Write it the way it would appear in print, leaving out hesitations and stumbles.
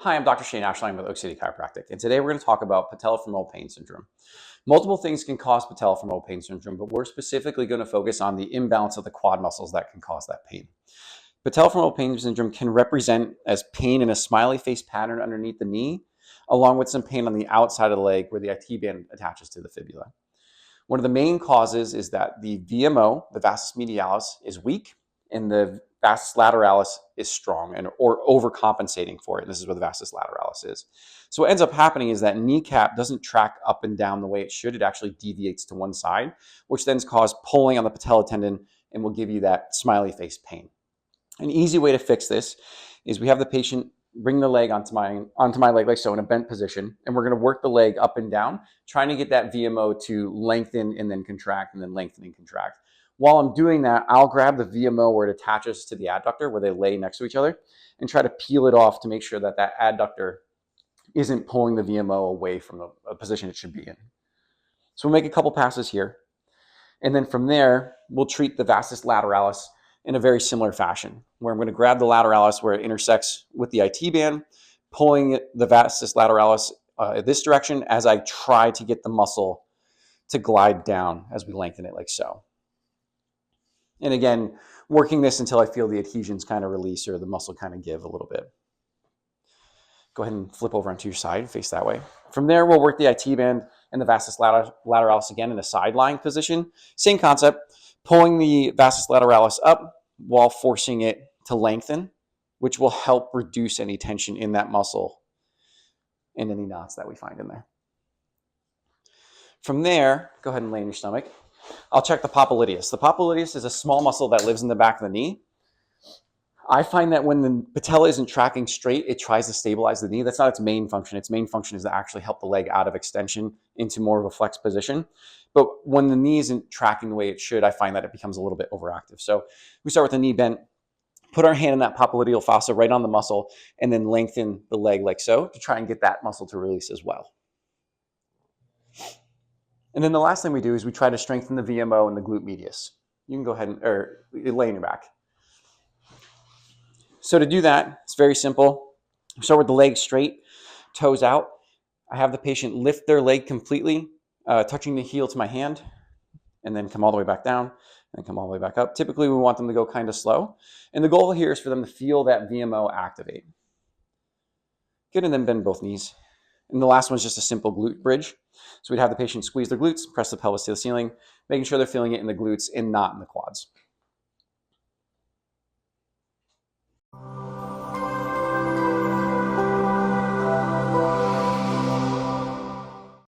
Hi, I'm Dr. Shane Ashline with Oak City Chiropractic, and today we're going to talk about patellofemoral pain syndrome. Multiple things can cause patellofemoral pain syndrome, but we're specifically going to focus on the imbalance of the quad muscles that can cause that pain. Patellofemoral pain syndrome can represent as pain in a smiley face pattern underneath the knee, along with some pain on the outside of the leg where the IT band attaches to the fibula. One of the main causes is that the VMO, the vastus medialis, is weak, and the vastus lateralis is strong or overcompensating for it. This is what the vastus lateralis is. So what ends up happening is that kneecap doesn't track up and down the way it should. It actually deviates to one side, which then causes pulling on the patella tendon and will give you that smiley face pain. An easy way to fix this is we have the patient bring the leg onto my leg like so in a bent position, and we're going to work the leg up and down, trying to get that VMO to lengthen and then contract and then lengthen and contract. While I'm doing that, I'll grab the VMO where it attaches to the adductor, where they lay next to each other, and try to peel it off to make sure that that adductor isn't pulling the VMO away from the position it should be in. So we'll make a couple passes here, and then from there, we'll treat the vastus lateralis in a very similar fashion, where I'm going to grab the lateralis where it intersects with the IT band, pulling the vastus lateralis this direction as I try to get the muscle to glide down as we lengthen it like so. And again, working this until I feel the adhesions kind of release or the muscle kind of give a little bit. Go ahead and flip over onto your side, face that way. From there, we'll work the IT band and the vastus lateralis again in a side lying position. Same concept, pulling the vastus lateralis up while forcing it to lengthen, which will help reduce any tension in that muscle and any knots that we find in there. From there, go ahead and lay on your stomach. I'll check the popliteus. The popliteus is a small muscle that lives in the back of the knee. I find that when the patella isn't tracking straight, it tries to stabilize the knee. That's not its main function. Its main function is to actually help the leg out of extension into more of a flex position. But when the knee isn't tracking the way it should, I find that it becomes a little bit overactive. So we start with the knee bent, put our hand in that popliteal fossa right on the muscle, and then lengthen the leg like so to try and get that muscle to release as well. And then the last thing we do is we try to strengthen the VMO and the glute medius. You can go ahead and lay on your back. So to do that, it's very simple. Start with the leg straight, toes out. I have the patient lift their leg completely, touching the heel to my hand, and then come all the way back down, and come all the way back up. Typically, we want them to go kind of slow. And the goal here is for them to feel that VMO activate. Good, and then bend both knees. And the last one is just a simple glute bridge. So we'd have the patient squeeze their glutes, press the pelvis to the ceiling, making sure they're feeling it in the glutes and not in the quads.